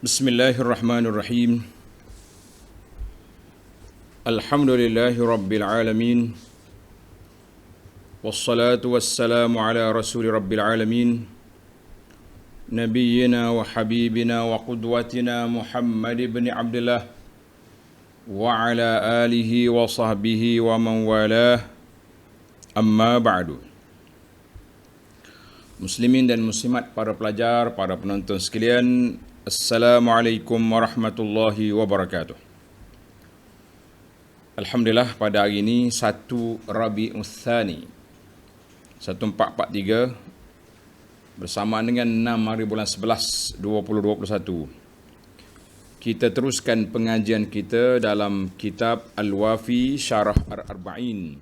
Bismillahirrahmanirrahim. Alhamdulillahi rabbil alamin. Wassalatu wassalamu ala rasuli rabbil alamin. Nabiyyina wa habibina wa qudwatina Muhammad ibn Abdullah wa ala alihi wa sahbihi wa man walah. Amma ba'du. Muslimin dan muslimat, para pelajar, para penonton sekalian, Assalamualaikum warahmatullahi wabarakatuh. Alhamdulillah, pada hari ini 1 Rabiul Tsani 1443 bersama dengan 6 hari bulan 11 2021, kita teruskan pengajian kita dalam kitab Al-Wafi Syarah Ar-Arba'in.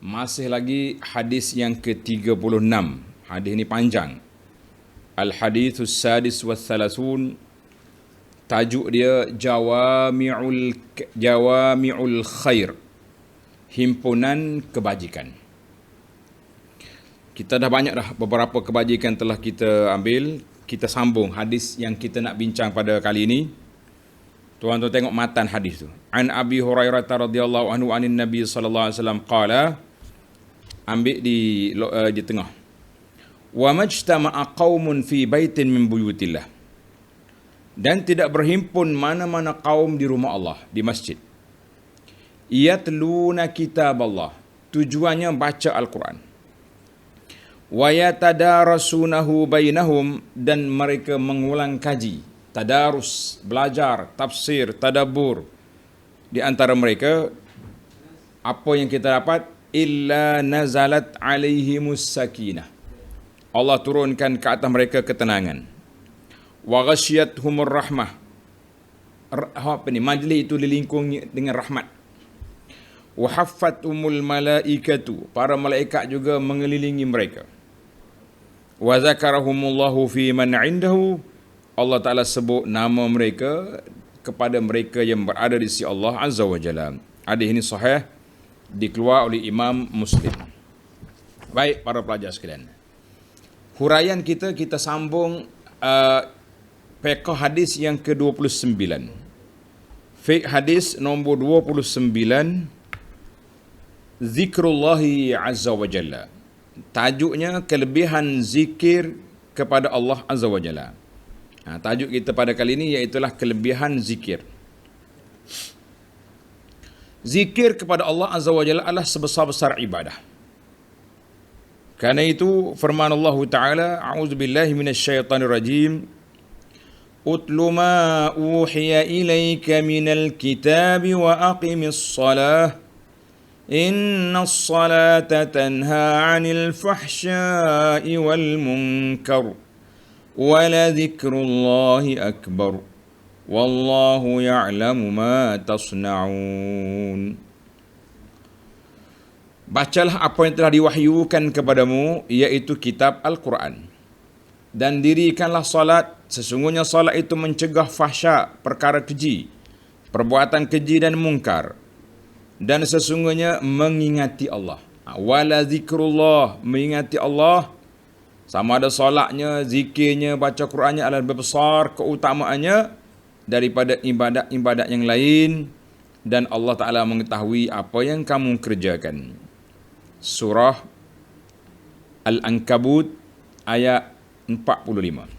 Masih lagi hadis yang ke-36. Hadis ini panjang. Al-Hadithus Sadis wa Thalathun. Tajuk dia Jawami'ul Khair, himpunan kebajikan. Kita dah banyak dah, beberapa kebajikan telah kita ambil. Kita sambung hadis yang kita nak bincang pada kali ini. Tuan-tuan tengok matan hadis tu. An Abi Hurairah radhiyallahu anhu anin Nabi sallallahu alaihi wasallam qala. Ambil di tengah. Wa majtama'a qaumun fi baitin min buyutillah. Dan tidak berhimpun mana-mana kaum di rumah Allah, di masjid. Yatluna kitab Allah. Tujuannya baca Al-Quran. Wa yatadarasunahu bainahum. Dan mereka mengulang kaji. Tadarus, belajar, tafsir, tadabbur. Di antara mereka, apa yang kita dapat? Illa nazalat alaihimus sakinah. Allah turunkan ke atas mereka ketenangan. Wa ghasyiyatuhumur rahmah. Majlis itu dilingkungi dengan rahmat. Wa haffathumul malaikatu. Para malaikat juga mengelilingi mereka. Wa zakarahumullahu fi man indahu. Allah Ta'ala sebut nama mereka kepada mereka yang berada di sisi Allah Azza wa Jalla. Hadis ini sahih, dikeluar oleh Imam Muslim. Baik para pelajar sekalian, huraian kita sambung fiqh hadis yang ke-29. Fiqh hadis nombor 29, Zikrullahi Azza wa Jalla. Tajuknya kelebihan zikir kepada Allah Azza wa Jalla. Tajuk kita pada kali ini iaitulah kelebihan zikir. Zikir kepada Allah Azza wa Jalla adalah sebesar-besar ibadah. Karena itu firman Allah Ta'ala, a'udzubillahi minasyaitanir rajim, utlu ma uhiya ilaika minal kitabi wa aqimis salah, innas salata tanha 'anil fahsya'i wal munkar, wa la dzikrullahi akbar, wallahu ya'lamu ma tasna'un. Bacalah apa yang telah diwahyukan kepadamu, iaitu kitab Al-Quran. Dan dirikanlah salat. Sesungguhnya salat itu mencegah fahsyak, perkara keji, perbuatan keji dan mungkar. Dan sesungguhnya mengingati Allah. Wala zikrullah, mengingati Allah. Sama ada salatnya, zikirnya, baca Qurannya adalah lebih besar keutamaannya daripada ibadat-ibadat yang lain. Dan Allah Ta'ala mengetahui apa yang kamu kerjakan. Surah Al-Ankabut ayat 45.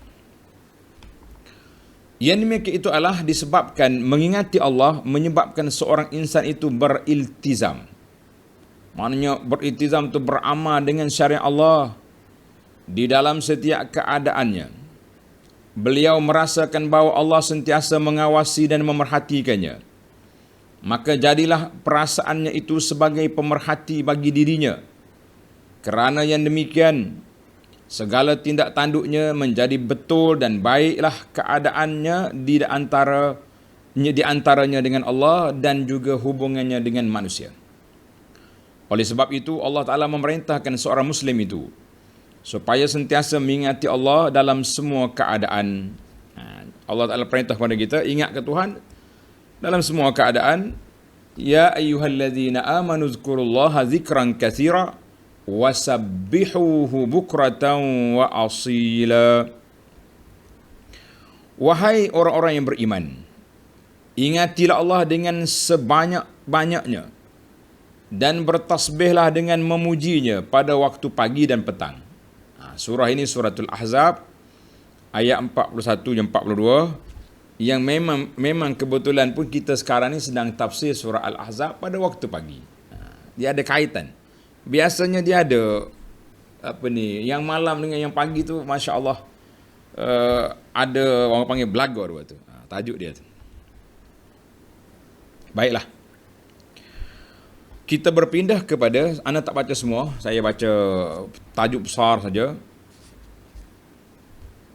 Yang demikian itu adalah disebabkan mengingati Allah menyebabkan seorang insan itu beriltizam. Maknanya beriltizam itu beramal dengan syariat Allah di dalam setiap keadaannya. Beliau merasakan bahawa Allah sentiasa mengawasi dan memerhatikannya. Maka jadilah perasaannya itu sebagai pemerhati bagi dirinya. Kerana yang demikian, segala tindak tanduknya menjadi betul dan baiklah keadaannya di antaranya dengan Allah dan juga hubungannya dengan manusia. Oleh sebab itu, Allah Ta'ala memerintahkan seorang Muslim itu supaya sentiasa mengingati Allah dalam semua keadaan. Allah Ta'ala perintah kepada kita, ingat ke Tuhan dalam semua keadaan. Ya ayyuhalladzina amanu zkurullaha zikran katsira wasabbihuhu bukratan wa asila. Wahai orang-orang yang beriman, ingatilah Allah dengan sebanyak-banyaknya dan bertasbihlah dengan memujinya pada waktu pagi dan petang. Surah ini suratul Ahzab ayat 41 dan 42 yang memang kebetulan pun kita sekarang ni sedang tafsir surah Al-Ahzab pada waktu pagi. Dia ada kaitan. Biasanya dia ada yang malam dengan yang pagi tu, masya-Allah, ada orang panggil belaga tu. Tajuk dia tu. Baiklah. Kita berpindah kepada, anda tak baca semua, saya baca tajuk besar saja.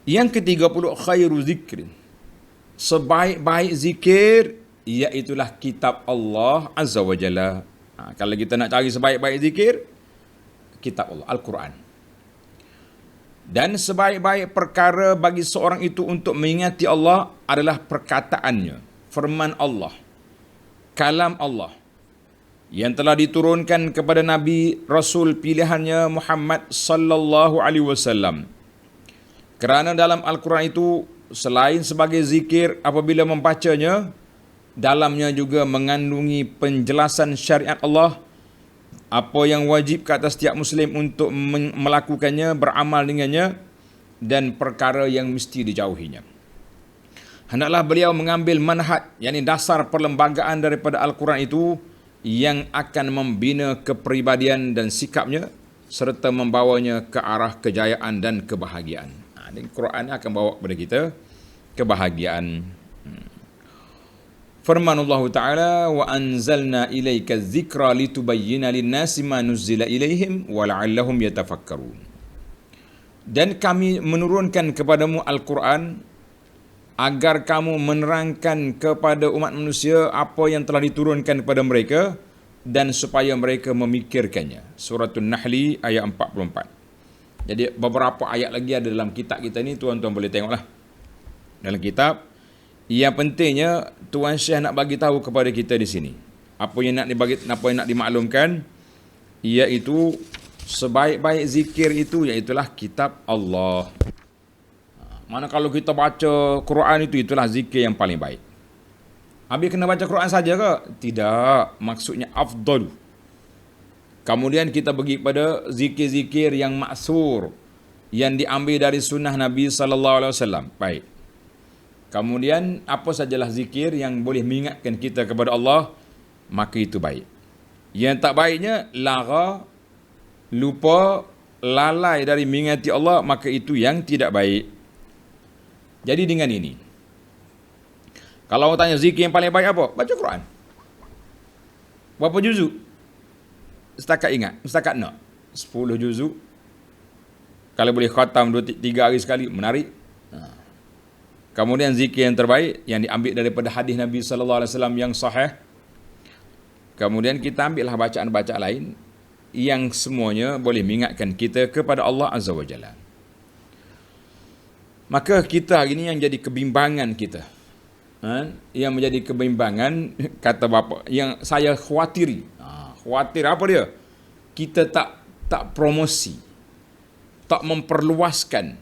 Yang ke-30, khairu zikrin. Sebaik-baik zikir iaitulah kitab Allah Azza wa Jalla. Kalau kita nak cari sebaik-baik zikir, kitab Allah, Al-Quran. Dan sebaik-baik perkara bagi seorang itu untuk mengingati Allah adalah perkataannya, firman Allah, kalam Allah yang telah diturunkan kepada Nabi Rasul pilihannya Muhammad sallallahu alaihi wasallam. Kerana dalam Al-Quran itu selain sebagai zikir apabila membacanya, dalamnya juga mengandungi penjelasan syariat Allah, apa yang wajib ke atas setiap Muslim untuk melakukannya, beramal dengannya, dan perkara yang mesti dijauhinya. Hendaklah beliau mengambil manhaj, yakni dasar perlembagaan daripada Al-Quran itu yang akan membina kepribadian dan sikapnya serta membawanya ke arah kejayaan dan kebahagiaan. Al-Quran akan bawa kepada kita kebahagiaan. Firman Allah Ta'ala, wa anzalna ilaika dzikra litubayyina lin-nasi ma nuzzila ilaihim wa la'allahum yatafakkarun. Dan kami menurunkan kepadamu Al-Quran agar kamu menerangkan kepada umat manusia apa yang telah diturunkan kepada mereka dan supaya mereka memikirkannya. Suratul Nahli ayat 44. Jadi beberapa ayat lagi ada dalam kitab kita ni, tuan-tuan boleh tengoklah. Dalam kitab, yang pentingnya Tuan Syekh nak bagi tahu kepada kita di sini. Apa yang nak dimaklumkan, iaitu sebaik-baik zikir itu iaitulah kitab Allah. Mana kalau kita baca Quran itu, itulah zikir yang paling baik. Habis kena baca Quran saja ke? Tidak, maksudnya afdal. Kemudian kita pergi pada zikir-zikir yang maksur, yang diambil dari sunnah Nabi sallallahu alaihi wasallam. Baik. Kemudian apa sajalah zikir yang boleh mengingatkan kita kepada Allah, maka itu baik. Yang tak baiknya lara, lupa, lalai dari mengingati Allah, maka itu yang tidak baik. Jadi dengan ini, kalau orang tanya zikir yang paling baik apa? Baca Quran. Berapa juzuk? Setakat ingat, setakat nak 10 juzuk. Kalau boleh khatam 2-3 hari sekali, menarik. Kemudian zikir yang terbaik yang diambil daripada hadis Nabi sallallahu alaihi wasallam yang sahih. Kemudian kita ambillah bacaan-bacaan lain yang semuanya boleh mengingatkan kita kepada Allah Azza wa Jalla. Maka kita hari ini yang jadi kebimbangan kita, yang menjadi kebimbangan, kata bapa, yang saya khawatiri. Khawatir apa dia? Kita tak promosi, tak memperluaskan,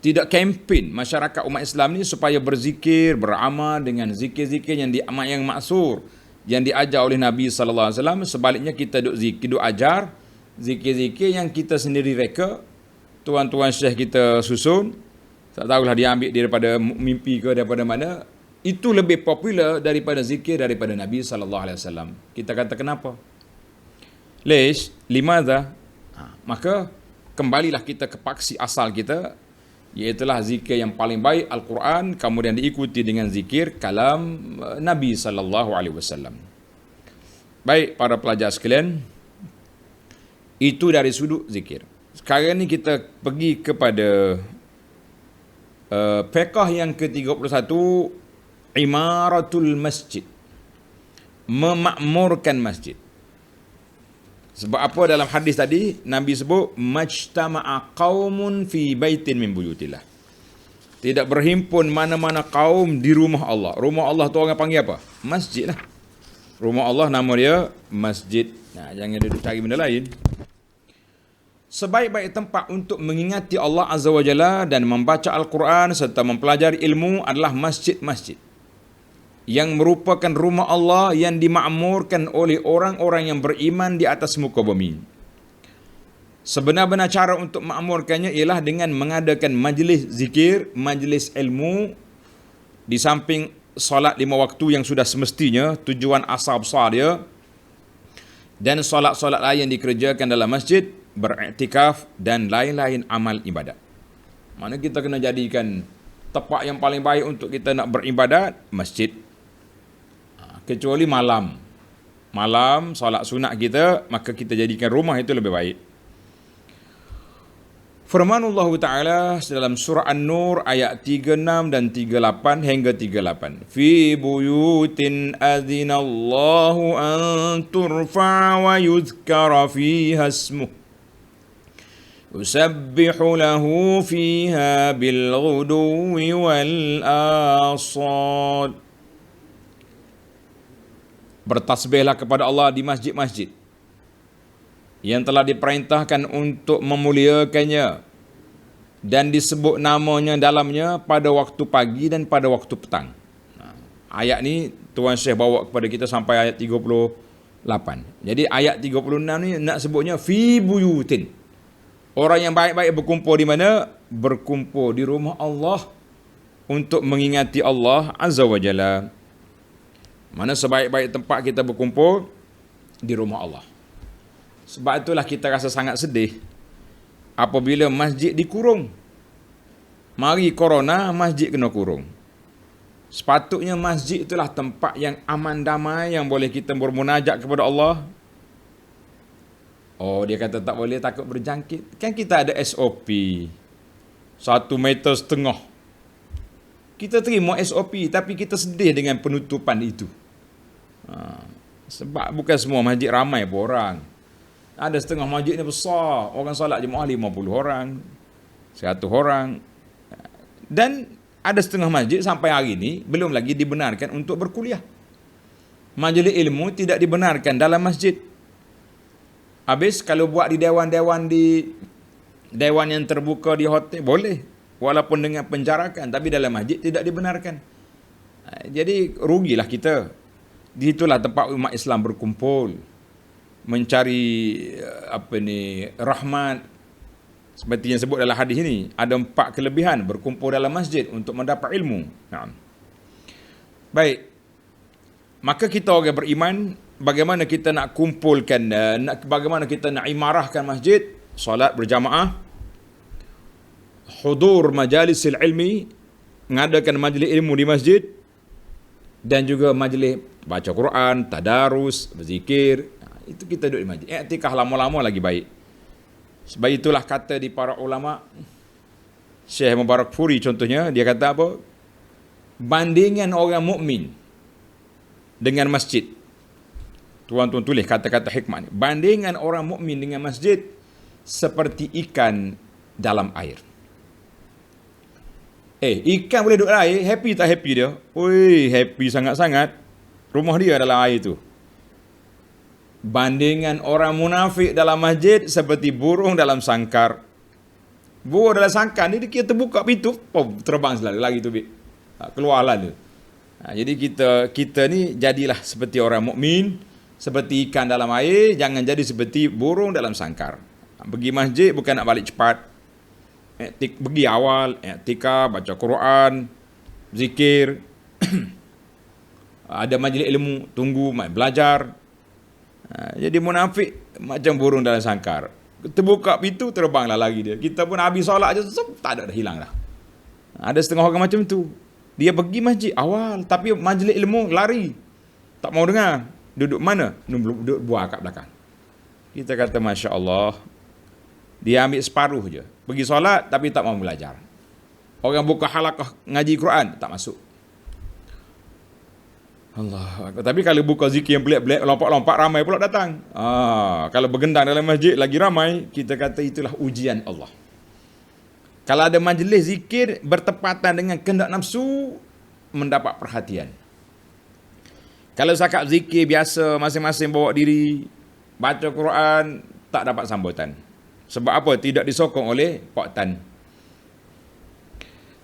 tidak kempen masyarakat umat Islam ni supaya berzikir, beramal dengan zikir-zikir yang maksur, yang diajar oleh Nabi sallallahu alaihi wasallam. Sebaliknya kita duk ajar zikir-zikir yang kita sendiri reka, tuan-tuan syekh kita susun, tak tahulah dia ambil daripada mimpi ke daripada mana. Itu lebih popular daripada zikir daripada Nabi sallallahu alaihi wasallam. Kita kata kenapa? Limadha? Maka kembalilah kita ke paksi asal kita, iaitulah zikir yang paling baik Al-Quran, kemudian diikuti dengan zikir kalam Nabi sallallahu alaihi wasallam. Baik para pelajar sekalian, itu dari sudut zikir. Sekarang ni kita pergi kepada fiqh yang ke-31, imaratul masjid, memakmurkan masjid. Sebab apa dalam hadis tadi Nabi sebut majtama'a qaumun fi baitin min buyutillah. Tidak berhimpun mana-mana kaum di rumah Allah. Rumah Allah tu orang panggil apa? Masjid lah. Rumah Allah nama dia masjid. Nah, jangan duduk cari benda lain. Sebaik-baik tempat untuk mengingati Allah Azza wa Jalla dan membaca Al-Quran serta mempelajari ilmu adalah masjid-masjid yang merupakan rumah Allah yang dimakmurkan oleh orang-orang yang beriman di atas muka bumi. Sebenar-benar cara untuk makmurkannya ialah dengan mengadakan majlis zikir, majlis ilmu, di samping solat 5 waktu yang sudah semestinya, tujuan asal besar dia, dan solat-solat lain yang dikerjakan dalam masjid, beriktikaf dan lain-lain amal ibadat. Mana kita kena jadikan tempat yang paling baik untuk kita nak beribadat, masjid. Kecuali malam. Malam, solat sunat kita, maka kita jadikan rumah itu lebih baik. Firmanullah Ta'ala dalam surah An-Nur ayat 36 dan 38 hingga 38. Fi buyutin adzinallahu an turfa wa yuzkara fiha ismuh. Yusabbihu lahu fiha bilghuduwi wal asal. Bertasbihlah kepada Allah di masjid-masjid yang telah diperintahkan untuk memuliakannya dan disebut namanya dalamnya pada waktu pagi dan pada waktu petang. Ayat ni Tuan Syekh bawa kepada kita sampai ayat 38. Jadi ayat 36 ni nak sebutnya fi buyutin. Orang yang baik-baik berkumpul di mana? Berkumpul di rumah Allah untuk mengingati Allah Azza wa Jalla. Mana sebaik-baik tempat kita berkumpul? Di rumah Allah. Sebab itulah kita rasa sangat sedih apabila masjid dikurung. Mari corona, masjid kena kurung. Sepatutnya masjid itulah tempat yang aman damai, yang boleh kita bermunajat kepada Allah. Oh, dia kata tak boleh, takut berjangkit. Kan kita ada SOP 1,5 meter. Kita terima SOP, tapi kita sedih dengan penutupan itu. Sebab bukan semua masjid ramai pun orang. Ada setengah masjid ni besar, orang solat jemaah 50 orang, 100 orang. Dan ada setengah masjid sampai hari ni belum lagi dibenarkan untuk berkuliah. Majlis ilmu tidak dibenarkan dalam masjid. Habis kalau buat di dewan-dewan, di dewan yang terbuka di hotel boleh, walaupun dengan penjarakan, tapi dalam masjid tidak dibenarkan. Jadi rugilah kita. Di situlah tempat umat Islam berkumpul mencari rahmat. Seperti yang sebut dalam hadis ini, ada 4 kelebihan berkumpul dalam masjid untuk mendapat ilmu. Baik. Maka kita orang beriman, bagaimana kita nak kumpulkan, bagaimana kita nak imarahkan masjid, solat berjamaah, hudur majalisil ilmi, mengadakan majlis ilmu di masjid, dan juga majlis baca Quran, tadarus, berzikir. Itu kita duduk di masjid. Iktikaf lama-lama lagi baik. Sebab itulah kata di para ulama, Syekh Mubarak Furi contohnya, dia kata apa? Bandingan orang mukmin dengan masjid. Tuan-tuan tulis kata-kata hikmah ni. Bandingan orang mukmin dengan masjid seperti ikan dalam air. Ikan boleh duduk dalam air, happy tak happy dia? Oi, happy sangat-sangat. Rumah dia dalam air tu. Bandingan orang munafik dalam masjid seperti burung dalam sangkar. Burung dalam sangkar ni dia terbuka pintu, terbang selalu lagi tu, keluarlah tu. Jadi kita ni jadilah seperti orang mukmin, seperti ikan dalam air, jangan jadi seperti burung dalam sangkar. Pergi masjid bukan nak balik cepat. Pergi awal, i'tikaf, baca Quran, zikir. Ada majlis ilmu, tunggu, belajar. Jadi munafik macam burung dalam sangkar. Terbuka pintu, terbanglah lagi dia. Kita pun habis solat je, tak ada dah, hilang dah. Ada setengah orang macam tu. Dia pergi masjid awal, tapi majlis ilmu lari. Tak mau dengar. Duduk mana? Duduk buah kat belakang. Kita kata Masya Allah. Dia ambil separuh je. Pergi solat, tapi tak mau belajar. Orang buka halaqah ngaji Quran, tak masuk. Allah. Tapi kalau buka zikir yang pelik-pelik, lompat-lompat, ramai pula datang. Kalau bergendang dalam masjid, lagi ramai, kita kata itulah ujian Allah. Kalau ada majlis zikir bertepatan dengan kehendak nafsu, mendapat perhatian. Kalau cakap zikir biasa, masing-masing bawa diri, baca Quran, tak dapat sambutan. Sebab apa? Tidak disokong oleh Pak Tan.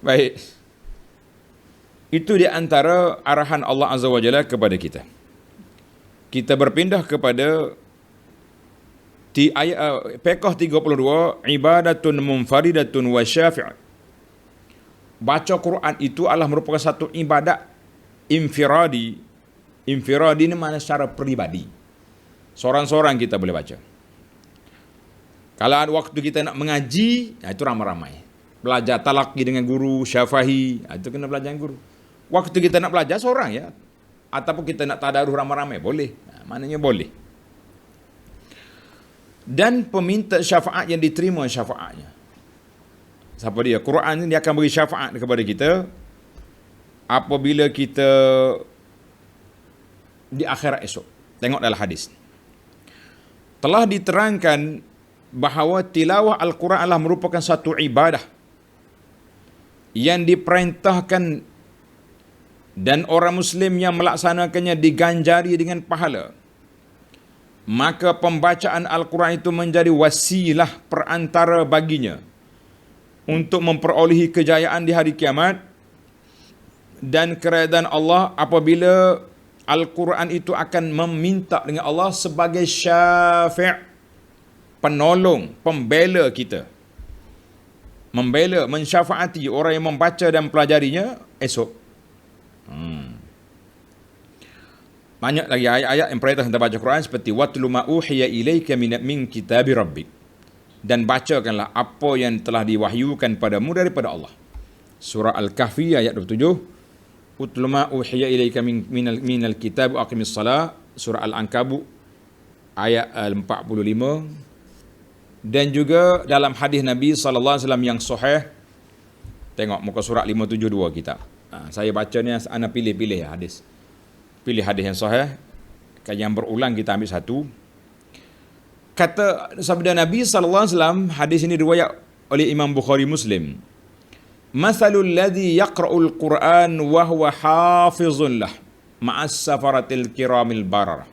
Baik. Itu di antara arahan Allah Azza wa Jalla kepada kita. Kita berpindah kepada ayat Peqah 32, ibadatun munfaridatun wa syafi'. Baca Quran itu adalah merupakan satu ibadat infiradi. Infiradi ini mana secara peribadi. Seorang-seorang kita boleh baca. Kalau ada waktu kita nak mengaji, itu ramai-ramai. Belajar talaqi dengan guru, syafahi, itu kena belajar dengan guru. Waktu kita nak belajar seorang ya. Ataupun kita nak tadaruh ramai-ramai, boleh. Maknanya boleh. Dan peminta syafaat yang diterima syafaatnya. Siapa dia? Quran ni dia akan beri syafaat kepada kita apabila kita di akhirat esok. Tengok dalam hadis. Telah diterangkan bahawa tilawah Al-Quran adalah merupakan satu ibadah yang diperintahkan dan orang Muslim yang melaksanakannya diganjari dengan pahala. Maka pembacaan Al-Quran itu menjadi wasilah perantara baginya untuk memperolehi kejayaan di hari kiamat dan keredaan Allah apabila Al-Quran itu akan meminta dengan Allah sebagai syafi', penolong, pembela kita. Membela, mensyafaati orang yang membaca dan pelajarinya esok. Banyak lagi ayat-ayat yang perintah kita baca Quran seperti watlu ma uhiya ilaika min kitabi rabbik, dan bacakanlah apa yang telah diwahyukan padamu daripada Allah. Surah Al-Kahfi ayat 27, utlu ma uhiya ilaika minal kitab wa aqimis salah. Surah Al-Ankabut ayat 45. Dan juga dalam hadis Nabi sallallahu alaihi wasallam yang sahih, tengok muka surat 572 kita. Saya baca ni ana pilih-pilih hadis. Pilih hadis yang sahih, yang berulang kita ambil satu. Kata sabda Nabi sallallahu alaihi wasallam, hadis ini riwayat oleh Imam Bukhari Muslim. Mathalul ladzi yaqra'ul Qur'an wa huwa hafizun lah ma'as safaratil kiramil bararah.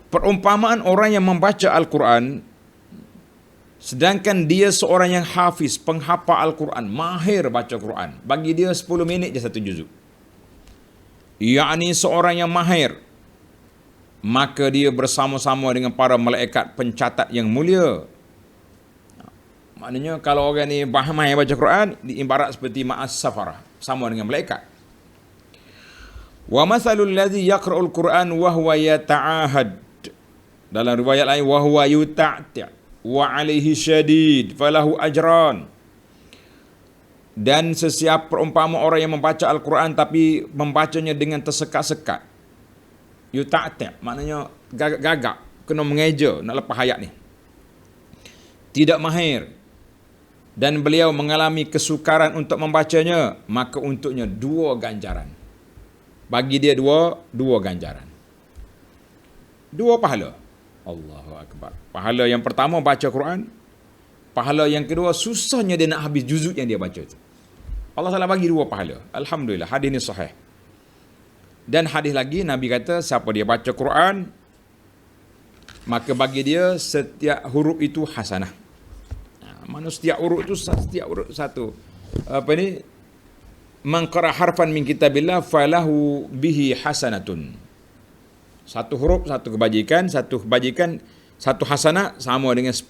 Perumpamaan orang yang membaca Al-Quran sedangkan dia seorang yang hafiz, penghafal Al-Quran, mahir baca Quran. Bagi dia 10 minit je satu juzuk. Yakni seorang yang mahir, maka dia bersama-sama dengan para malaikat pencatat yang mulia. Maknanya kalau orang ni mahir baca Quran, diibarat seperti ma'as safarah, sama dengan malaikat. Wa mathalul ladzi yaqra'ul Quran wa huwa yata'ahad. Dalam riwayat lain wa huwa yuta'ti' wa 'alaihi syadid falahu ajran. Dan sesiapa perumpama orang yang membaca Al-Quran tapi membacanya dengan tersekat-sekat. Yuta'ti', maknanya gagak, kena mengeja nak lepas ayat ni. Tidak mahir. Dan beliau mengalami kesukaran untuk membacanya, maka untuknya 2 ganjaran. Bagi dia dua ganjaran. 2 pahala. Allahu Akbar. Pahala yang pertama baca Quran. Pahala yang kedua susahnya dia nak habis juzuk yang dia baca itu. Allah Taala bagi 2 pahala. Alhamdulillah, hadis ini sahih. Dan hadis lagi Nabi kata siapa dia baca Quran, maka bagi dia setiap huruf itu hasanah. Mana setiap huruf itu satu. Apa ni? Man qara harfan min kitabillah falahu bihi hasanatun. Satu huruf satu kebajikan, satu hasanah sama dengan 10.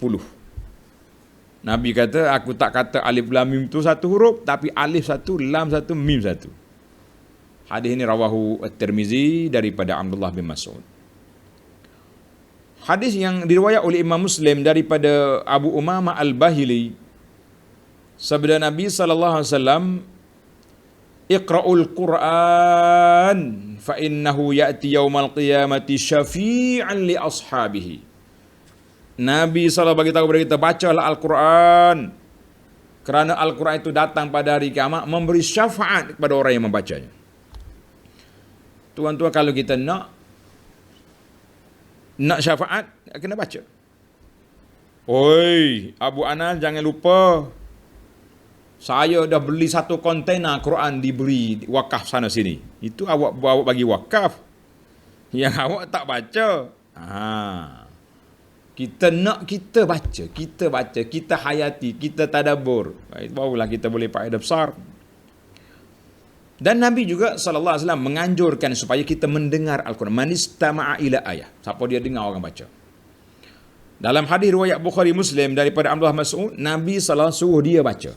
Nabi kata, aku tak kata alif lam mim tu satu huruf, tapi alif satu, lam satu, mim satu. Hadis ini rawahu At-Tirmizi daripada Abdullah bin Mas'ud. Hadis yang diriwayat oleh Imam Muslim daripada Abu Umamah Al-Bahili, sabda Nabi sallallahu alaihi wasallam, Iqra'ul Qur'an fa innahu ya'ti yaumal qiyamati syafi'an li ashabihi. Nabi SAW bagi tahu kepada kita, bacalah Al-Quran, kerana Al-Quran itu datang pada hari kiamat memberi syafaat kepada orang yang membacanya. Tuan-tuan, kalau kita nak syafaat, kena baca. Oi, Abu Anas, jangan lupa, saya dah beli 1 kontainer Quran diberi wakaf sana sini. Itu awak bagi wakaf. Yang awak tak baca. Kita nak kita baca, kita hayati, kita tadabbur. Barulah kita boleh faedah besar. Dan Nabi juga sallallahu alaihi wasallam menganjurkan supaya kita mendengar Al-Quran. Man istama'a ila ayah. Siapa dia dengar orang baca. Dalam hadis riwayat Bukhari Muslim daripada Abdullah Mas'ud, Nabi sallallahu alaihi wasallam suruh dia baca.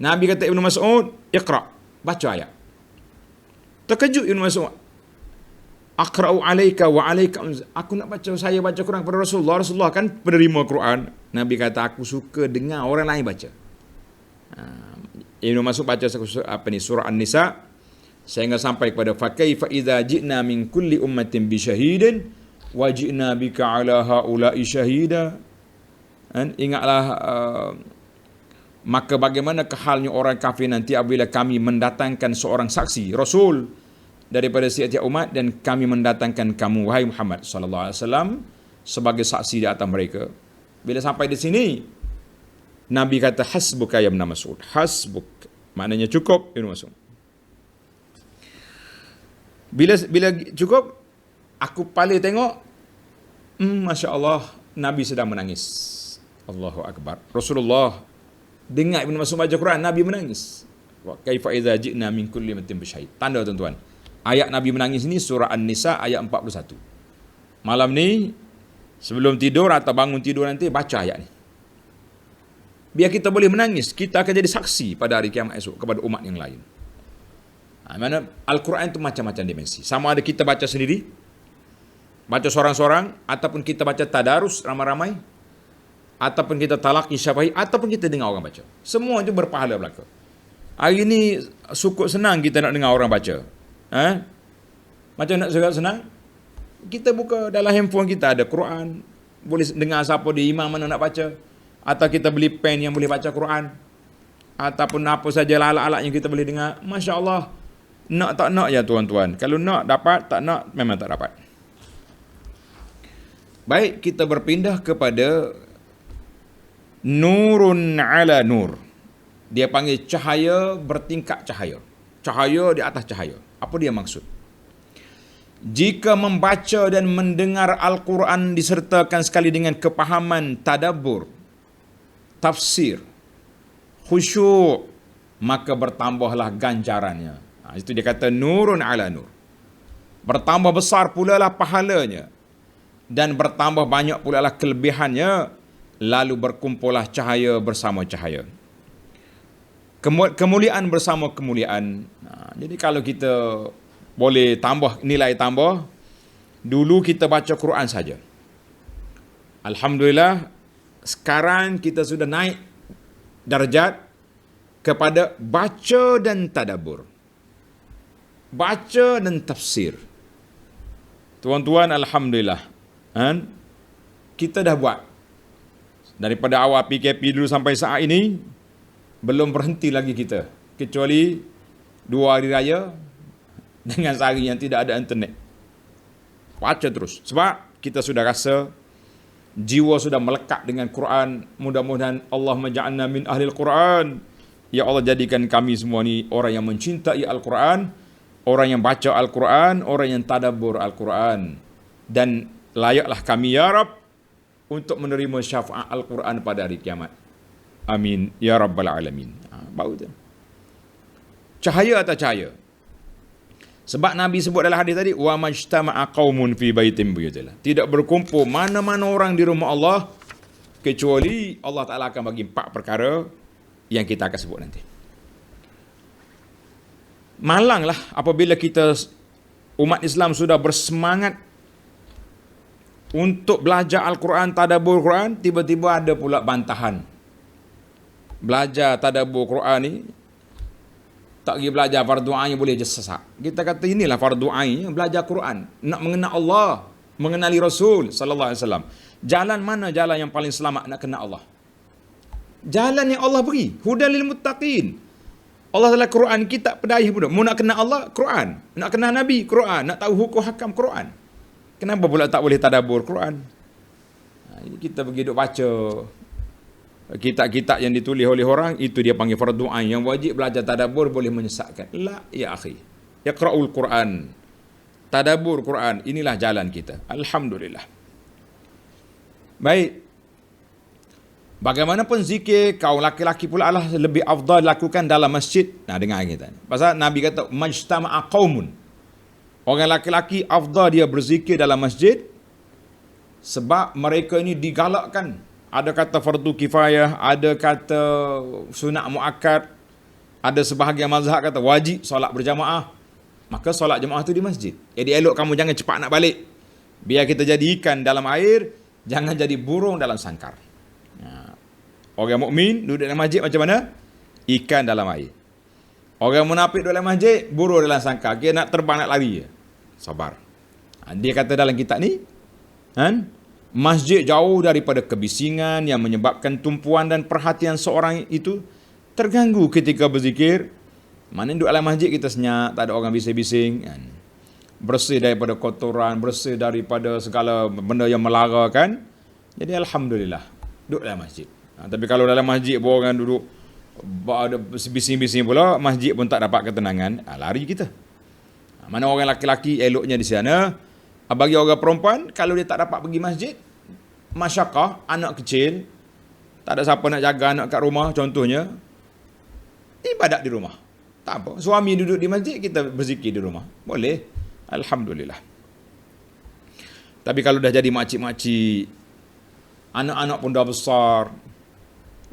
Nabi kata Ibnu Mas'ud, "Iqra", baca ayat. Terkejut Ibnu Mas'ud. "Aqra'u 'alaika wa 'alaika", aku nak baca, saya baca Quran kepada Rasulullah. Rasulullah kan penerima Quran. Nabi kata, aku suka dengar orang lain baca. Ibnu Mas'ud baca surah An-Nisa sehingga sampai kepada fa kaifa idza ji'na min kulli ummatin bi syahidin wa ji'na bika 'ala haula'i syahida. Ingatlah maka bagaimana halnya orang kafir nanti apabila kami mendatangkan seorang saksi Rasul daripada setiap umat dan kami mendatangkan kamu wahai Muhammad sallallahu alaihi wasallam sebagai saksi di atas mereka. Bila sampai di sini Nabi kata hasbuka ya Ibnu Mas'ud. Hasbuk maknanya cukup Ibnu Mas'ud. Bila cukup, aku paling tengok, Masya Allah, Nabi sedang menangis. Allahu Akbar. Rasulullah dengar Ibnu Mas'ud baca Quran, Nabi menangis. Wa kaifa idza ji'na min kulli ummatin bisyahid. Tanda tuan-tuan. Ayat Nabi menangis ini surah An-Nisa ayat 41. Malam ni sebelum tidur atau bangun tidur nanti baca ayat ni. Biar kita boleh menangis, kita akan jadi saksi pada hari kiamat esok kepada umat yang lain. Mana Al-Quran itu macam-macam dimensi. Sama ada kita baca sendiri, baca seorang-seorang, ataupun kita baca tadarus ramai-ramai, ataupun kita talaqi syafahi, ataupun kita dengar orang baca. Semua itu berpahala belaka. Hari ini cukup senang kita nak dengar orang baca. Macam nak senang? Kita buka dalam handphone kita ada Quran, boleh dengar siapa dia imam mana nak baca. Atau kita beli pen yang boleh baca Quran. Ataupun apa saja alat-alat yang kita boleh dengar. Masya Allah. Nak tak nak ya tuan-tuan. Kalau nak dapat, tak nak memang tak dapat. Baik, kita berpindah kepada nurun ala nur. Dia panggil cahaya bertingkat cahaya. Cahaya di atas cahaya. Apa dia maksud? Jika membaca dan mendengar Al-Quran disertakan sekali dengan kepahaman tadabbur, tafsir, khusyuk, maka bertambahlah ganjarannya. Itu dia kata nurun ala nur. Bertambah besar pula lah pahalanya. Dan bertambah banyak pula lah kelebihannya. Lalu berkumpullah cahaya bersama cahaya. Kemuliaan bersama kemuliaan. Jadi kalau kita boleh tambah nilai tambah, dulu kita baca Quran saja. Alhamdulillah, sekarang kita sudah naik darjat kepada baca dan tadabbur. Baca dan tafsir. Tuan-tuan, Alhamdulillah. Kita dah buat. Daripada awal PKP dulu sampai saat ini, belum berhenti lagi kita. Kecuali 2 hari raya dengan sehari yang tidak ada internet. Baca terus. Sebab kita sudah rasa jiwa sudah melekat dengan Quran. Mudah-mudahan Allah menja'alna min ahli Al-Quran. Ya Allah, jadikan kami semua ni orang yang mencintai Al-Quran, orang yang baca Al-Quran, orang yang tadabbur Al-Quran. Dan layaklah kami ya Rabb untuk menerima syafaat Al-Quran pada hari kiamat. Amin ya Rabbal Alamin. Baru tu. Cahaya atau cahaya. Sebab Nabi sebut dalam hadis tadi, wa majtama'a qaumun fi baitin buyutillah. Tidak berkumpul mana-mana orang di rumah Allah kecuali Allah Taala akan bagi 4 perkara yang kita akan sebut nanti. Malanglah apabila kita umat Islam sudah bersemangat untuk belajar Al-Quran, tadabbur Quran, tiba-tiba ada pula bantahan. Belajar tadabbur Quran ni tak pergi belajar fardu ain boleh je sesat. Kita kata inilah fardu ain, belajar Quran, nak mengenal Allah, mengenali Rasul sallallahu alaihi wasallam. Jalan mana jalan yang paling selamat nak kenal Allah? Jalan yang Allah beri, hudal lil muttaqin. Allah dalam Quran kitab pedayah pun. Mau nak kenal Allah, Quran. Nak kenal Nabi, Quran. Nak tahu hukum hakam, Quran. Kenapa pula tak boleh tadabbur Quran? Ini kita pergi duk baca kitab-kitab yang ditulis oleh orang, itu dia panggil fardu ain. Yang wajib belajar tadabbur boleh menyesatkan. La ya akhi. Iqra'ul Quran. Tadabbur Quran. Inilah jalan kita. Alhamdulillah. Baik. Bagaimanapun zikir, kaum laki-laki pula lah lebih afdal lakukan dalam masjid. Nah, dengar kita. Pasal Nabi kata, majtama'a qaumun. Orang laki-laki afdal dia berzikir dalam masjid sebab mereka ini digalakkan. Ada kata fardu kifayah, ada kata sunat muakkad, ada sebahagian mazhab kata wajib solat berjamaah. Maka solat jemaah tu di masjid. Jadi elok kamu jangan cepat nak balik. Biar kita jadi ikan dalam air, jangan jadi burung dalam sangkar. Orang mukmin duduk dalam masjid macam mana? Ikan dalam air. Orang munafik duduk dalam masjid, burung dalam sangkar. Dia nak terbang, nak lari. Sabar. Dia kata dalam kitab ni, masjid jauh daripada kebisingan yang menyebabkan tumpuan dan perhatian seorang itu terganggu ketika berzikir. Mana duduk dalam masjid kita senyap, tak ada orang bising-bising. Bersih daripada kotoran, bersih daripada segala benda yang melara kan. Jadi Alhamdulillah, duduk dalam masjid. Tapi kalau dalam masjid orang duduk ada bising-bising pula, masjid pun tak dapat ketenangan, lari kita. Mana orang laki-laki eloknya di sana. Bagi orang perempuan, kalau dia tak dapat pergi masjid, masyarakat, anak kecil, tak ada siapa nak jaga anak kat rumah contohnya, ibadat di rumah. Tak apa. Suami duduk di masjid, kita berzikir di rumah. Boleh. Alhamdulillah. Tapi kalau dah jadi makcik-makcik, anak-anak pun dah besar,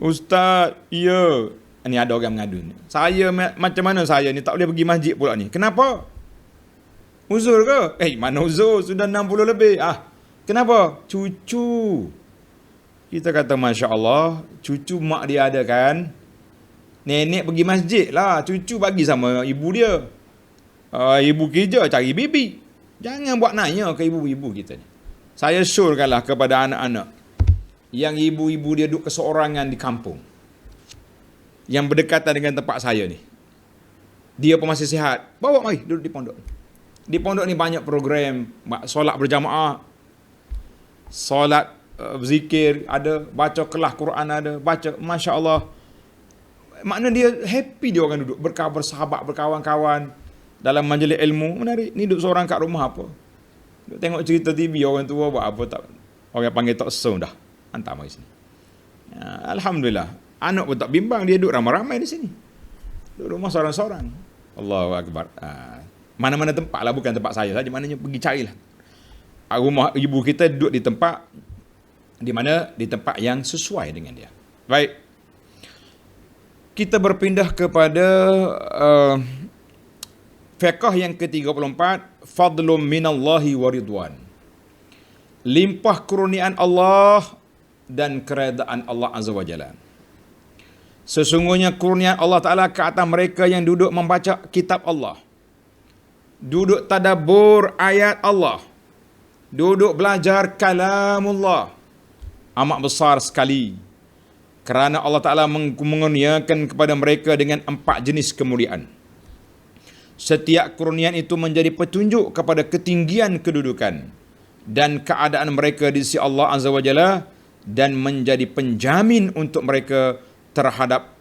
Ustaz, ya. Ni ada orang mengadu. Saya macam mana saya ni tak boleh pergi masjid pula ni. Kenapa? Uzur ke? Mana uzur? Sudah 60 lebih. Kenapa? Cucu. Kita kata Masya Allah, cucu mak dia ada kan. Nenek pergi masjid lah. Cucu bagi sama ibu dia. Ibu kerja cari bibi. Jangan buat nanya ke ibu-ibu kita ni. Saya syorkanlah kepada anak-anak yang ibu-ibu dia duduk keseorangan di kampung, yang berdekatan dengan tempat saya ni, dia pun masih sihat, bawa mari duduk di pondok. Di pondok ni banyak program, solat berjamaah, solat zikir ada, baca kelas Quran ada, baca, Masya Allah. Makna dia happy, dia orang duduk bersahabat, berkawan-kawan dalam majlis ilmu. Menarik. Ni duduk seorang kat rumah apa, duduk tengok cerita TV orang tua buat apa tak, orang panggil talk show dah, hantar mari sini. Alhamdulillah, anak pun tak bimbang, dia duduk ramai-ramai di sini, duduk rumah seorang-seorang. Allahu Akbar. Mana-mana tempat lah, bukan tempat saya saja, maknanya pergi carilah. Rumah ibu kita duduk di tempat di mana, di tempat yang sesuai dengan dia. Baik, kita berpindah kepada fiqh yang ke-34, fadlum minallahi wa ridwan. Limpah kurniaan Allah dan keredaan Allah Azza wa Jalla. Sesungguhnya kurniaan Allah Ta'ala ke atas mereka yang duduk membaca kitab Allah, duduk tadabbur ayat Allah, duduk belajar kalamullah, amat besar sekali. Kerana Allah Ta'ala mengurniakan kepada mereka dengan 4 jenis kemuliaan. Setiap kurniaan itu menjadi petunjuk kepada ketinggian kedudukan dan keadaan mereka di sisi Allah Azza wa Jalla, dan menjadi penjamin untuk mereka terhadap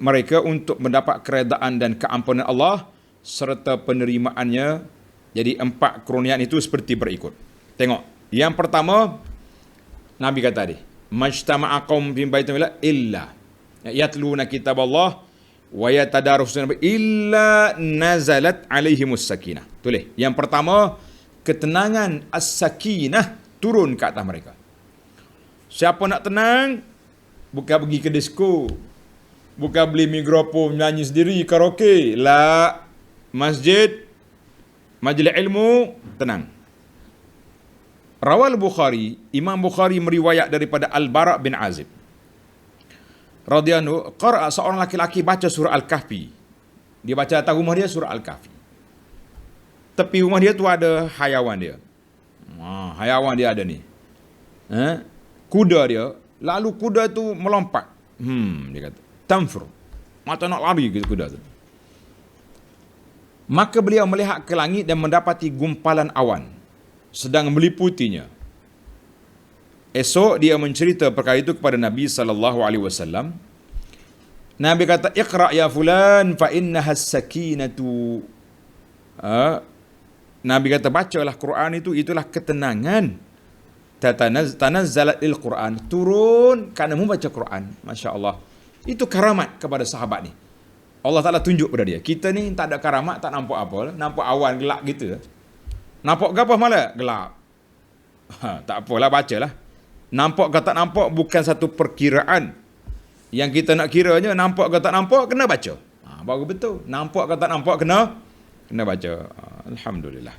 mereka untuk mendapat keredaan dan keampunan Allah serta penerimaannya. Jadi 4 kurniaan itu seperti berikut. Tengok, yang pertama Nabi kata tadi, majtama'a qaum fi baitillah illa yatluna kitab Allah wa yatadarusuna illa nazalat alaihimus sakinah. Tulis, yang pertama ketenangan as-sakinah turun ke atas mereka. Siapa nak tenang, bukan pergi ke disko, bukan beli mikrofon nyanyi sendiri karaoke, la, masjid, majlis ilmu, tenang. Rawal Bukhari, Imam Bukhari meriwayat daripada Al-Bara' bin Azib radhiyallahu, qara'a, seorang laki-laki baca surah Al-Kahfi. Dia baca atas rumah dia surah Al-Kahfi. Tepi rumah dia tu ada hayawan dia. Hayawan dia ada ni. Kuda dia, lalu kuda tu melompat. Dia kata, tanfur. Mata nak lari gitu kuda tu. Maka beliau melihat ke langit dan mendapati gumpalan awan sedang meliputinya. Esok dia mencerita perkara itu kepada Nabi SAW. Nabi kata, "Iqra' ya fulan fa innaha as-sakinatu." Nabi kata, bacalah Quran itu, itulah ketenangan. tanazzalat Quran, turun kerana membaca Quran. Masya Allah. Itu karamat kepada sahabat ni. Allah Ta'ala tunjuk pada dia. Kita ni tak ada karamat, tak nampak apa. Nampak awan gelap gitu. Nampak ke apa malah? Gelap. Tak apalah, bacalah. Nampak ke tak nampak bukan satu perkiraan. Yang kita nak kiranya, nampak ke tak nampak, kena baca. Baru betul. Nampak ke tak nampak, kena baca. Alhamdulillah.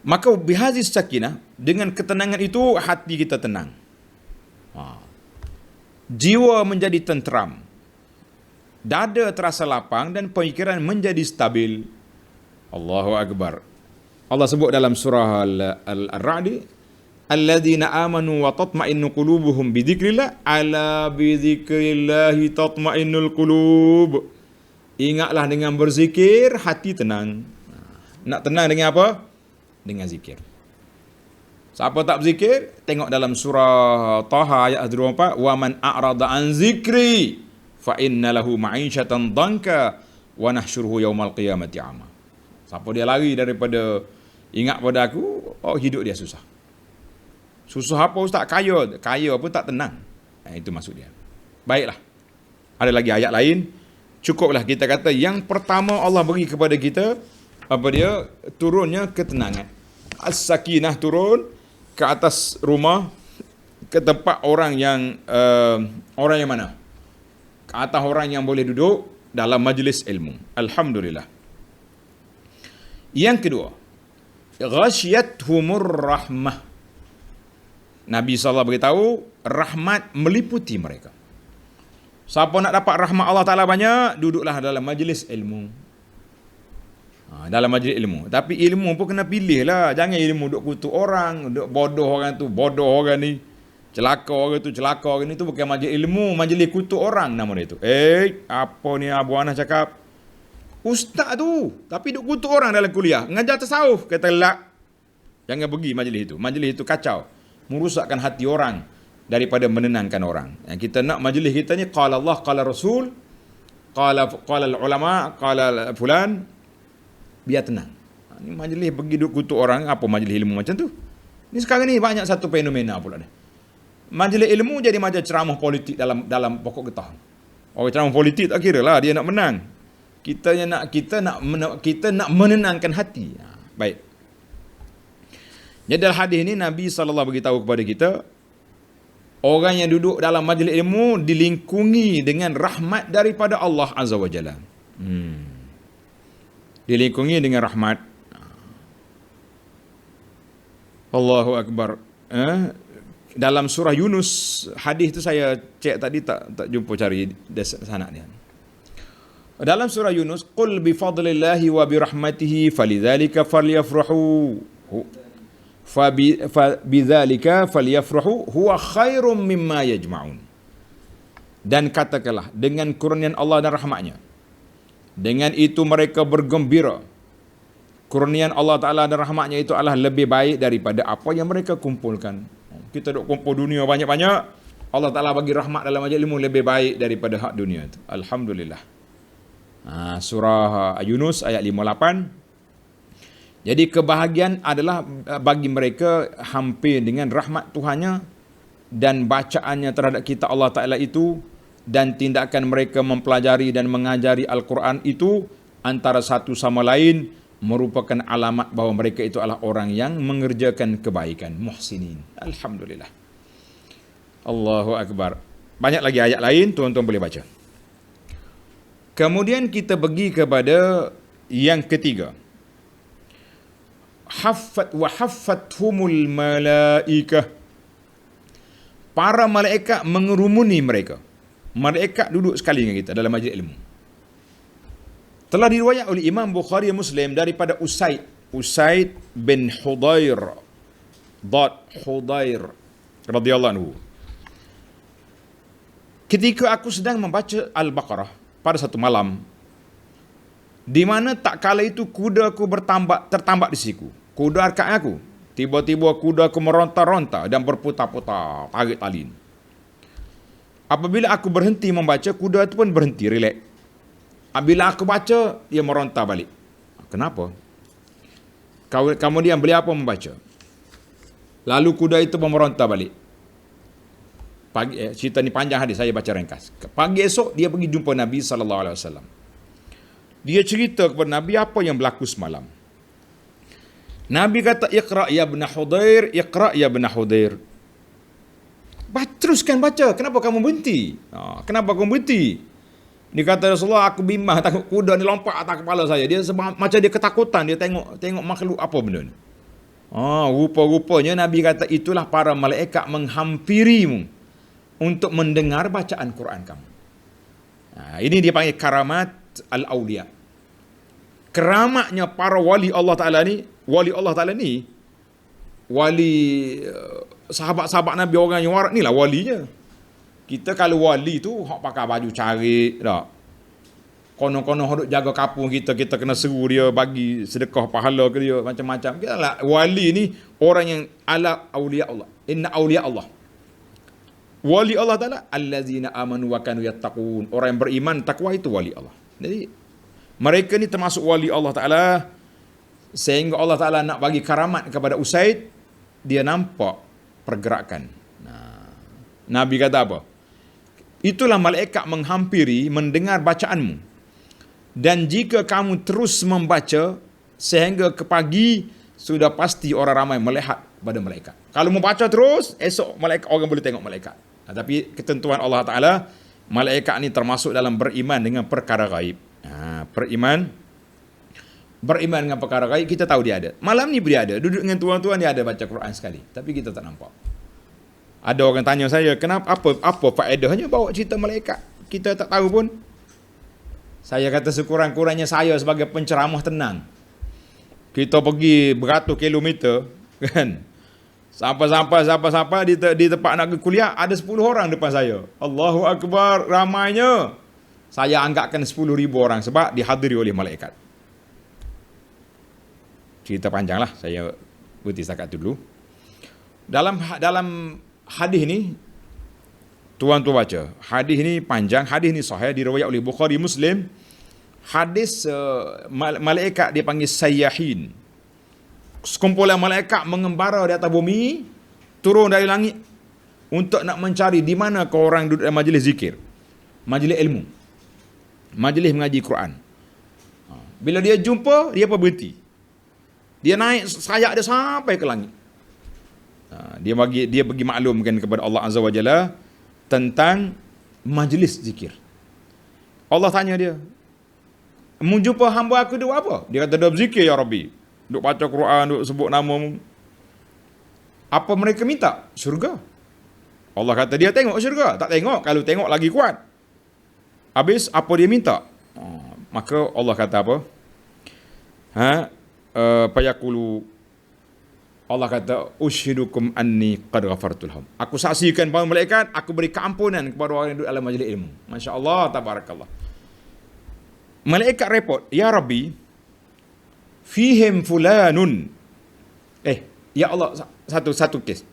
Maka bihazis sakinah, dengan ketenangan itu hati kita tenang. Jiwa menjadi tenteram. Dada terasa lapang dan pemikiran menjadi stabil. Allahu Akbar. Allah sebut dalam surah Al-Ra'd, alladzina amanu wa tatma'innu qulubuhum bidzikrillah, ala bidzikrillahi tatma'innul qulub. Ingatlah dengan berzikir hati tenang. Nak tenang dengan apa? Dengan zikir. Siapa tak berzikir, tengok dalam surah Taha ayat 24, wa man a'rada an zikri fa inna lahu ma'isyatan danka wa nahsyuruhu yaumal qiyamati ama. Siapa dia lari daripada ingat pada aku, hidup dia susah. Susah apa ustaz? Kaya pun tak tenang. Itu maksud dia. Baiklah. Ada lagi ayat lain. Cukuplah kita kata yang pertama Allah beri kepada kita, apa dia? Turunnya ketenangan. As-sakinah turun ke atas rumah, ke tempat orang yang mana? Ke atas orang yang boleh duduk dalam majlis ilmu. Alhamdulillah. Yang kedua, ghasyiyatuhumur rahmah. Nabi SAW beritahu, rahmat meliputi mereka. Siapa nak dapat rahmat Allah Ta'ala banyak, duduklah dalam majlis ilmu. Dalam majlis ilmu. Tapi ilmu pun kena pilih lah. Jangan ilmu duk kutuk orang, duk bodoh orang tu, bodoh orang ni, celaka orang tu, celaka orang ni. Itu bukan majlis ilmu, majlis kutuk orang nama dia tu. Apa ni Abu Anas cakap? Ustaz tu, tapi duk kutuk orang dalam kuliah. Ngajar tasawuf, kata lak. Jangan pergi majlis itu. Majlis itu kacau. Merusakkan hati orang daripada menenangkan orang. Yang kita nak majlis kita ni, qala Allah, qala Rasul, qala ulama, qala fulan, biar tenang. Ni majlis pergi duk kutuk orang, apa majlis ilmu macam tu? Ni sekarang ni banyak satu fenomena pula ni. Majlis ilmu jadi macam ceramah politik dalam pokok getah. Orang ceramah politik tak kira lah dia nak menang. Kita nak menenangkan hati. Baik. Jadi dalam hadis ni Nabi SAW beritahu kepada kita, orang yang duduk dalam majlis ilmu dilingkungi dengan rahmat daripada Allah Azza wa Jalla. Dilingkungi dengan rahmat. Allahu Akbar. Dalam surah Yunus, hadis tu saya cek tadi tak jumpa cari sanad dia. Dalam surah Yunus, qul bi fadlillahi wa bi rahmatihi falidzalika falyafrahu. Bidzalika falyafrahu huwa khairum mimma yajma'un. Dan katakanlah dengan kurnian Allah dan rahmatnya, dengan itu mereka bergembira. Kurnian Allah Ta'ala dan rahmatnya itu adalah lebih baik daripada apa yang mereka kumpulkan. Kita duk kumpul dunia banyak-banyak, Allah Ta'ala bagi rahmat dalam majlis ilmu lebih baik daripada hak dunia itu. Alhamdulillah. Surah Yunus ayat 58. Jadi kebahagiaan adalah bagi mereka hampir dengan rahmat Tuhannya dan bacaannya terhadap kitab Allah Ta'ala itu, dan tindakan mereka mempelajari dan mengajari Al-Quran itu antara satu sama lain merupakan alamat bahawa mereka itu adalah orang yang mengerjakan kebaikan, muhsinin. Alhamdulillah. Allahu Akbar. Banyak lagi ayat lain, tuan-tuan boleh baca. Kemudian kita pergi kepada yang ketiga. Haffathumul malaikah. Para malaikat mengerumuni mereka. Malaikat duduk sekali dengan kita dalam majlis ilmu. Telah diriwayat oleh Imam Bukhari Muslim daripada Usaid bin Hudair radhiyallahu anhu. Ketika aku sedang membaca Al-Baqarah pada satu malam, di mana tak kala itu kudaku tertambak di siku. Kuda arkat aku. Tiba-tiba kudaku meronta-ronta dan berputar-putar, tarik talin. Apabila aku berhenti membaca, kuda itu pun berhenti, relax. Apabila aku baca, dia meronta balik. Kenapa? Kemudian beliau apa membaca. Lalu kuda itu memeronta balik. Cerita ni panjang hadis, saya baca ringkas. Pagi esok dia pergi jumpa Nabi SAW. Dia cerita kepada Nabi apa yang berlaku semalam. Nabi kata, Iqra ya ibn Hudair, Iqra ya ibn Hudair. Teruskan baca. Kenapa kamu berhenti? Kenapa kamu berhenti? Dia kata, Rasulullah, aku bimbang takut kuda ni lompat atas kepala saya. Dia macam dia ketakutan. Dia tengok makhluk apa benda ni. Rupa-rupanya Nabi kata, itulah para malaikat menghampirimu untuk mendengar bacaan Quran kamu. Ini dia panggil karamat al-awliya. Keramatnya para wali Allah Ta'ala ni, wali sahabat-sahabat Nabi, orang yang warak ni lah walinya. Kita kalau wali tu hok pakai baju carik tak. Konon-konon hodok jaga kapung kita kena seru dia, bagi sedekah pahala ke dia, macam-macam. Kita lah wali ni orang yang ala auliya Allah. Inna auliya Allah. Wali Allah Ta'ala allazina amanu wa kanu yattaqun. Orang yang beriman takwa itu wali Allah. Jadi mereka ni termasuk wali Allah Ta'ala, sehingga Allah Ta'ala nak bagi karamat kepada Usaid, dia nampak pergerakan. Nabi kata apa? Itulah malaikat menghampiri mendengar bacaanmu. Dan jika kamu terus membaca sehingga ke pagi, sudah pasti orang ramai melihat pada malaikat. Kalau membaca terus, esok orang boleh tengok malaikat. Tapi ketentuan Allah Ta'ala, malaikat ni termasuk dalam beriman dengan perkara gaib. Beriman dengan perkara gaib, kita tahu dia ada. Malam ni dia ada, duduk dengan tuan-tuan dia ada baca Quran sekali. Tapi kita tak nampak. Ada orang tanya saya, kenapa apa faedahnya bawa cerita malaikat? Kita tak tahu pun. Saya kata sekurang-kurangnya saya sebagai penceramah tenang. Kita pergi beratus kilometer, kan? Sampai di tempat nak ke kuliah, ada 10 orang depan saya. Allahu Akbar, ramainya. Saya anggapkan 10,000 orang sebab dihadiri oleh malaikat. Cerita panjang lah, saya berhenti setakat dulu. Dalam hadis ni, tuan baca. Hadis ni panjang, hadis ni sahih, diriwayat oleh Bukhari Muslim. Hadis malaikat dipanggil sayyahin. Sekumpulan malaikat mengembara di atas bumi, turun dari langit untuk nak mencari di mana ke orang duduk dalam majlis zikir, majlis ilmu, majlis mengaji Quran. Bila dia jumpa, dia berhenti. Dia naik sayap dia sampai ke langit. Dia bagi maklumkan kepada Allah Azza wa Jalla tentang majlis zikir. Allah tanya dia, "Mu jumpa hamba aku dia apa?" Dia kata, "Dia berzikir ya Rabbi. Duk baca Quran, duk sebut namamu." Apa mereka minta? Syurga. Allah kata dia tengok syurga. Tak tengok. Kalau tengok lagi kuat. Habis apa dia minta? Maka Allah kata apa? Payaqulu, Allah kata, "Ushidukum anni qad ghafartu lahum." Aku saksikan para malaikat, aku beri keampunan kepada orang yang duduk dalam majlis ilmu. Masya-Allah, tabarakallah. Malaikat repot, "Ya Rabbi, fihim fulanun." Ya Allah, satu kes.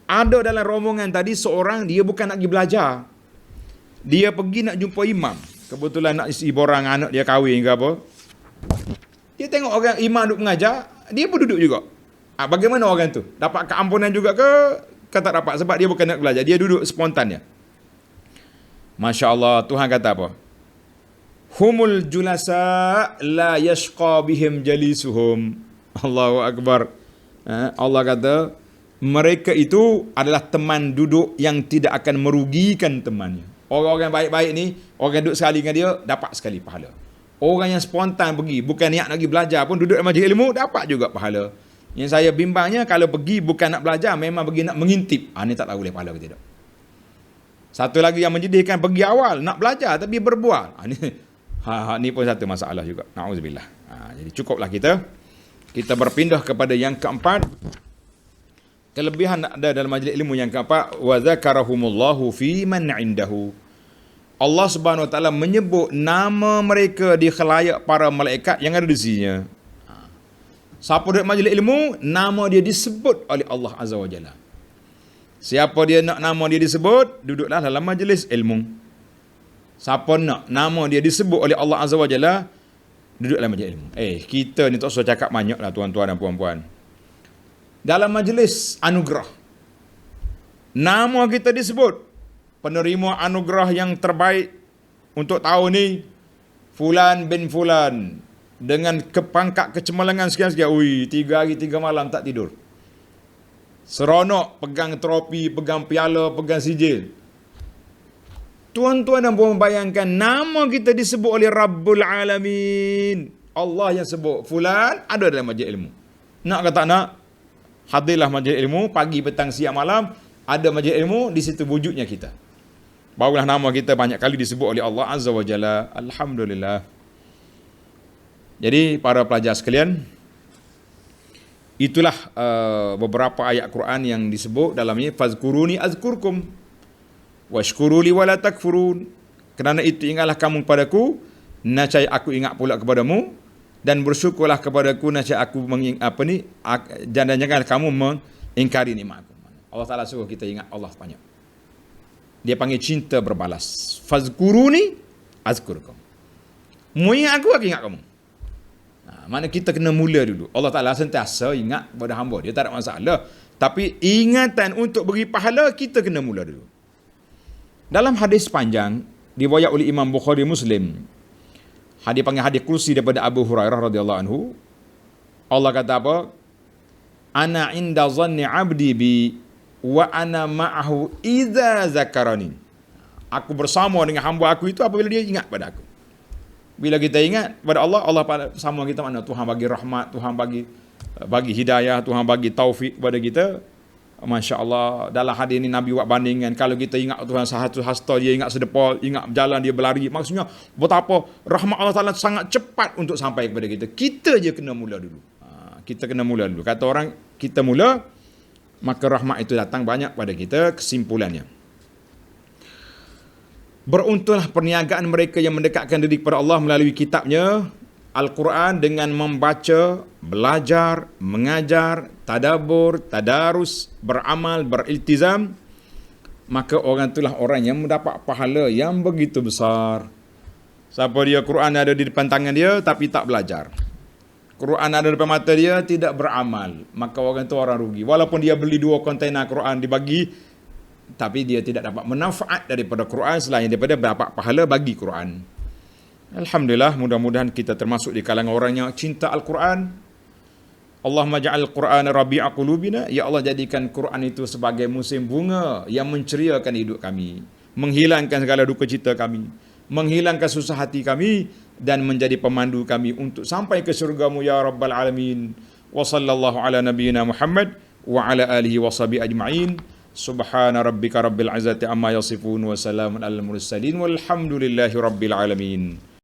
Ada dalam rombongan tadi seorang, dia bukan nak pergi belajar. Dia pergi nak jumpa imam. Kebetulan nak isi borang anak dia kahwin ke apa. Dia tengok orang imam duduk mengajar, dia pun duduk juga. Bagaimana orang tu? Dapat keampunan juga ke tak dapat? Sebab dia bukan nak belajar, dia duduk spontannya. Masya Allah, Tuhan kata apa? Humul julasa la yashqa bihim jalisuhum. Allahu Akbar. Allah kata, mereka itu adalah teman duduk yang tidak akan merugikan temannya. Orang-orang baik-baik ni, orang duduk sekali dengan dia, dapat sekali pahala. Orang yang spontan pergi, bukan niat nak pergi belajar pun, duduk dalam majlis ilmu, dapat juga pahala. Yang saya bimbangnya, kalau pergi bukan nak belajar, memang pergi nak mengintip. Ini tak tahu boleh pahala ke tidak. Satu lagi yang menjadikan, pergi awal, nak belajar tapi berbual. Ini pun satu masalah juga. Na'udzubillah. Jadi cukuplah kita berpindah kepada yang keempat. Kelebihan ada dalam majlis ilmu yang keempat, wa zakarahumullahu fi man indahu. Allah Subhanahu wa taala menyebut nama mereka di khalayak para malaikat yang ada di sisinya. Siapa duduk majlis ilmu, nama dia disebut oleh Allah Azza wa Jalla. Siapa dia nak nama dia disebut, duduklah dalam majlis ilmu. Siapa nak nama dia disebut oleh Allah Azza wa Jalla, Duduk dalam majlis ilmu. Kita ni tak usah cakap banyak lah tuan-tuan dan puan-puan. Dalam majlis anugerah, nama kita disebut, penerima anugerah yang terbaik untuk tahun ni, Fulan bin Fulan, dengan pangkat kecemerlangan sekian-sekian. Ui, 3 hari 3 malam tak tidur. Seronok, pegang trofi, pegang piala, pegang sijil. Tuan-tuan dan puan bayangkan, nama kita disebut oleh Rabbul Alamin. Allah yang sebut, Fulan ada dalam majlis ilmu. Nak ke tak nak, hadirlah majlis ilmu, pagi, petang, siang, malam, ada majlis ilmu, di situ wujudnya kita. Barulah nama kita banyak kali disebut oleh Allah Azza wa Jalla. Alhamdulillah. Jadi para pelajar sekalian, itulah beberapa ayat Quran yang disebut dalamnya, fazkuruni azkurkum washkuruli wala takfurun. Kerana itu ingatlah kamu kepadaku, nescaya aku ingat pula kepadamu, dan bersyukurlah kepadaku, nescaya aku dan janganlah kamu mengingkari nikmat aku. Allah Taala suruh kita ingat Allah banyak. Dia panggil cinta berbalas. Fazkuruni azkurkum. Mu ingat aku ingat kamu. Mana kita kena mula dulu. Allah Ta'ala sentiasa ingat kepada hamba dia, tak ada masalah. Tapi ingatan untuk beri pahala, kita kena mula dulu. Dalam hadis panjang, dibawa oleh Imam Bukhari Muslim, hadis panggil hadis kursi daripada Abu Hurairah radhiyallahu anhu. Allah kata apa? Ana inda zanni abdi bi wa ana ma'ahu idza zakarani. Aku bersama dengan hamba aku itu apabila dia ingat pada aku. Bila kita ingat pada Allah, Allah sama kita mana? Tuhan bagi rahmat, Tuhan bagi hidayah, Tuhan bagi taufik kepada kita. Masya Allah, dalam hadis ini Nabi buat bandingan, kalau kita ingat Tuhan satu hasta, dia ingat sedepa, ingat berjalan, dia berlari. Maksudnya, betapa rahmat Allah Ta'ala sangat cepat untuk sampai kepada kita. Kita je kena mula dulu. Kita kena mula dulu. Kata orang, kita mula, maka rahmat itu datang banyak pada kita. Kesimpulannya, beruntunglah perniagaan mereka yang mendekatkan diri kepada Allah melalui kitabnya Al-Quran dengan membaca, belajar, mengajar, tadabbur, tadarus, beramal, beriltizam. Maka orang itulah orang yang mendapat pahala yang begitu besar. Siapa dia Quran ada di depan tangan dia tapi tak belajar, Quran ada di depan mata dia tidak beramal, maka orang itu orang rugi. Walaupun dia beli 2 kontainer Quran dibagi, tapi dia tidak dapat manfaat daripada Quran selain daripada dapat pahala bagi Quran. Alhamdulillah, mudah-mudahan kita termasuk di kalangan orang yang cinta Al-Quran. Allahumma ja'al Qur'ana rabi'a qulubina. Ya Allah, jadikan Quran itu sebagai musim bunga yang menceriakan hidup kami, menghilangkan segala duka cita kami, menghilangkan susah hati kami, dan menjadi pemandu kami untuk sampai ke syurga-Mu ya Rabbal Alamin. Wa sallallahu ala nabiyyina Muhammad wa ala alihi wa sahbihi ajma'in. Subhana rabbika rabbil izzati amma yasifun wa salamun alal mursalin walhamdulillahi rabbil alamin.